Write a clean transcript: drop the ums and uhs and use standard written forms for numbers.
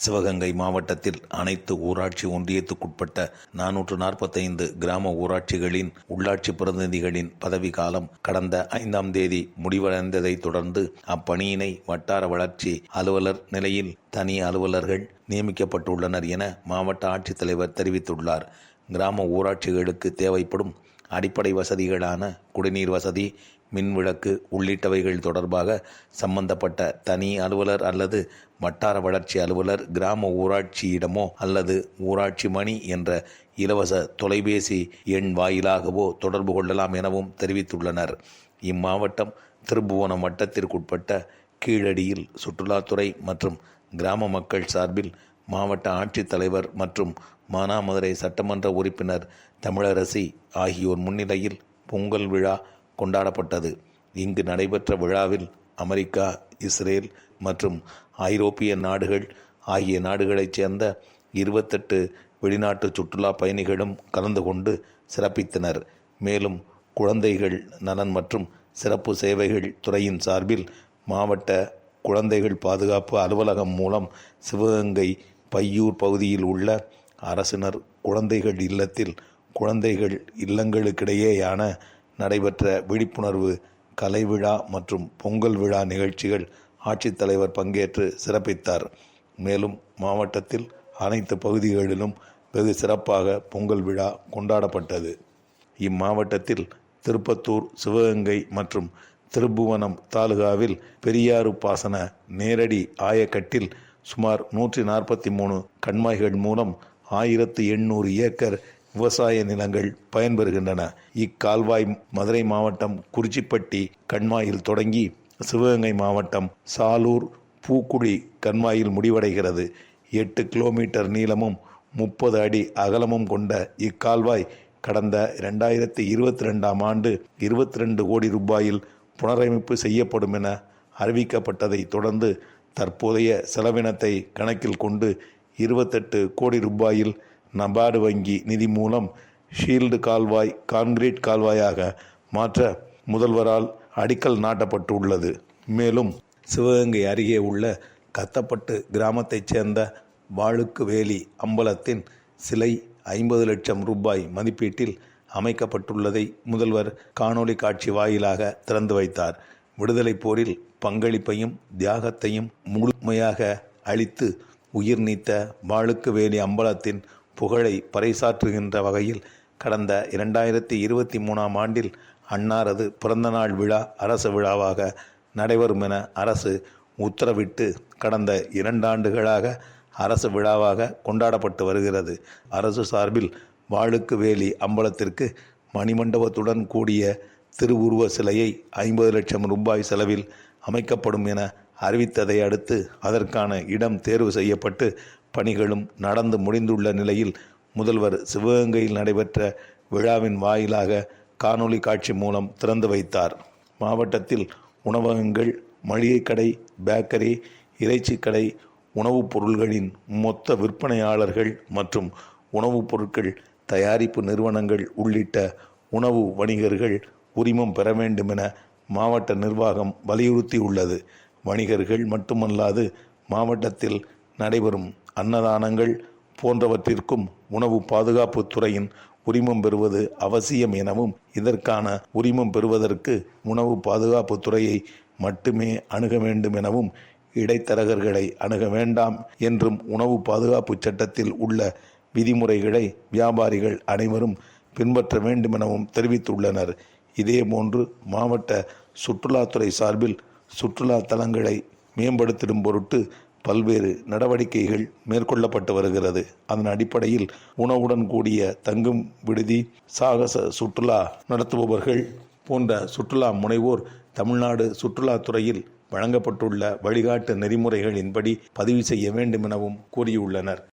சிவகங்கை மாவட்டத்தில் அனைத்து ஊராட்சி ஒன்றியத்துக்குட்பட்ட 445 கிராம ஊராட்சிகளின் உள்ளாட்சி பிரதிநிதிகளின் பதவி காலம் கடந்த 5ஆம் தேதி முடிவடைந்ததை தொடர்ந்து அப்பணியினை வட்டார வளர்ச்சி அலுவலர் நிலையில் தனி அலுவலர்கள் நியமிக்கப்பட்டுள்ளனர் என மாவட்ட ஆட்சித்தலைவர் தெரிவித்துள்ளார். கிராம ஊராட்சிகளுக்கு தேவைப்படும் அடிப்படை வசதிகளான குடிநீர் வசதி, மின்விளக்கு உள்ளிட்டவைகள் தொடர்பாக சம்பந்தப்பட்ட தனி அலுவலர் அல்லது வட்டார வளர்ச்சி அலுவலர் கிராம ஊராட்சியிடமோ அல்லது ஊராட்சி மணி என்ற இலவச தொலைபேசி எண் வாயிலாகவோ தொடர்பு கொள்ளலாம் எனவும் தெரிவித்துள்ளனர். இம்மாவட்டம் திருப்புவனம் வட்டத்திற்குட்பட்ட கீழடியில் சுற்றுலாத்துறை மற்றும் கிராம மக்கள் சார்பில் மாவட்ட ஆட்சித்தலைவர் மற்றும் மானாமதுரை சட்டமன்ற உறுப்பினர் தமிழரசி ஆகியோர் முன்னிலையில் பொங்கல் விழா கொண்டாடப்பட்டது. இங்கு நடைபெற்ற விழாவில் அமெரிக்கா, இஸ்ரேல் மற்றும் ஐரோப்பிய நாடுகள் ஆகிய நாடுகளைச் சேர்ந்த 28 வெளிநாட்டு சுற்றுலா பயணிகளும் கலந்து கொண்டு சிறப்பித்தனர். மேலும் குழந்தைகள் நலன் மற்றும் சிறப்பு சேவைகள் துறையின் சார்பில் மாவட்ட குழந்தைகள் பாதுகாப்பு அலுவலகம் மூலம் சிவகங்கை பையூர் பகுதியில் உள்ள அரசினர் குழந்தைகள் இல்லத்தில் குழந்தைகள் இல்லங்களுக்கிடையேயான நடைபெற்ற விழிப்புணர்வு கலை விழா மற்றும் பொங்கல் விழா நிகழ்ச்சிகள் ஆட்சித்தலைவர் பங்கேற்று சிறப்பித்தார். மேலும் மாவட்டத்தில் அனைத்து பகுதிகளிலும் வெகு சிறப்பாக பொங்கல் விழா கொண்டாடப்பட்டது. இம்மாவட்டத்தில் திருப்பத்தூர், சிவகங்கை மற்றும் திருப்புவனம் தாலுகாவில் பெரியாறு பாசன நேரடி ஆயக்கட்டில் சுமார் 143 கண்மாய்கள் மூலம் 1800 ஏக்கர் விவசாய நிலங்கள் பயன்பெறுகின்றன. இக்கால்வாய் மதுரை மாவட்டம் குறிச்சிப்பட்டி கண்மாயில் தொடங்கி சிவகங்கை மாவட்டம் சாலூர் பூக்குழி கண்மாயில் முடிவடைகிறது. 8 கிலோமீட்டர் நீளமும் 30 அடி அகலமும் கொண்ட இக்கால்வாய் கடந்த 2022ஆம் ஆண்டு 22 கோடி ரூபாயில் புனரமைப்பு செய்யப்படும் என அறிவிக்கப்பட்டதை தொடர்ந்து தற்போதைய செலவினத்தை கணக்கில் கொண்டு 28 கோடி ரூபாயில் நபார்டு வங்கி நிதி மூலம் ஷீல்டு கால்வாய் கான்கிரீட் கால்வாயாக மாற்ற முதல்வரால் அடிக்கல் நாட்டப்பட்டுள்ளது. மேலும் சிவகங்கை அருகே உள்ள கத்தப்பட்டு கிராமத்தைச் சேர்ந்த வாழுக்கு வேலி அம்பலத்தின் சிலை 50 லட்சம் ரூபாய் மதிப்பீட்டில் அமைக்கப்பட்டுள்ளதை முதல்வர் காணொலி காட்சி வாயிலாக திறந்து வைத்தார். விடுதலை போரில் பங்களிப்பையும் தியாகத்தையும் முழுமையாக அளித்து உயிர் நீத்த வாழுக்கு வேலி அம்பலத்தின் புகழை பறைசாற்றுகின்ற வகையில் கடந்த 2023ஆம் ஆண்டில் அன்னாரது பிறந்தநாள் விழா அரசு விழாவாக நடைபெறும் என அரசு உத்தரவிட்டு கடந்த 2 ஆண்டுகளாக அரசு விழாவாக கொண்டாடப்பட்டு வருகிறது. அரசு சார்பில் வாழுக்கு வேலி அம்பலத்திற்கு மணிமண்டபத்துடன் கூடிய திருவுருவ சிலையை 50 லட்சம் ரூபாய் செலவில் அமைக்கப்படும் என அறிவித்ததை அடுத்து அதற்கான இடம் தேர்வு செய்யப்பட்டு பணிகளும் நடந்து முடிந்துள்ள நிலையில் முதல்வர் சிவகங்கையில் நடைபெற்ற விழாவின் வாயிலாக காணொலி காட்சி மூலம் திறந்து வைத்தார். மாவட்டத்தில் உணவகங்கள், மளிகை கடை, பேக்கரி, இறைச்சி கடை, உணவுப் பொருள்களின் மொத்த விற்பனையாளர்கள் மற்றும் உணவுப் பொருட்கள் தயாரிப்பு நிறுவனங்கள் உள்ளிட்ட உணவு வணிகர்கள் உரிமம் பெற வேண்டும் என மாவட்ட நிர்வாகம் வலியுறுத்தியுள்ளது. வணிகர்கள் மட்டுமல்லாது மாவட்டத்தில் நடைபெறும் அன்னதானங்கள் போன்றவற்றிற்கும் உணவு பாதுகாப்பு துறையின் உரிமம் பெறுவது அவசியம் எனவும் இதற்கான உரிமம் பெறுவதற்கு உணவு பாதுகாப்பு துறையை மட்டுமே அணுக வேண்டும் எனவும் இடைத்தரகர்களை அணுக வேண்டாம் என்றும் உணவு பாதுகாப்பு சட்டத்தில் உள்ள விதிமுறைகளை வியாபாரிகள் அனைவரும் பின்பற்ற வேண்டும் எனவும் தெரிவித்துள்ளனர். இதேபோன்று மாவட்ட சுற்றுலாத்துறை சார்பில் சுற்றுலா தலங்களை மேம்படுத்திடும் பொருட்டு பல்வேறு நடவடிக்கைகள் மேற்கொள்ளப்பட்டு வருகிறது. அதன் அடிப்படையில் உணவுடன் கூடிய தங்கும் விடுதி, சாகச சுற்றுலா நடத்துபவர்கள் போன்ற சுற்றுலா முனைவோர் தமிழ்நாடு சுற்றுலாத்துறையில் வழங்கப்பட்டுள்ள வழிகாட்டு நெறிமுறைகளின்படி பதிவு செய்ய வேண்டும் எனவும் கூறியுள்ளனர்.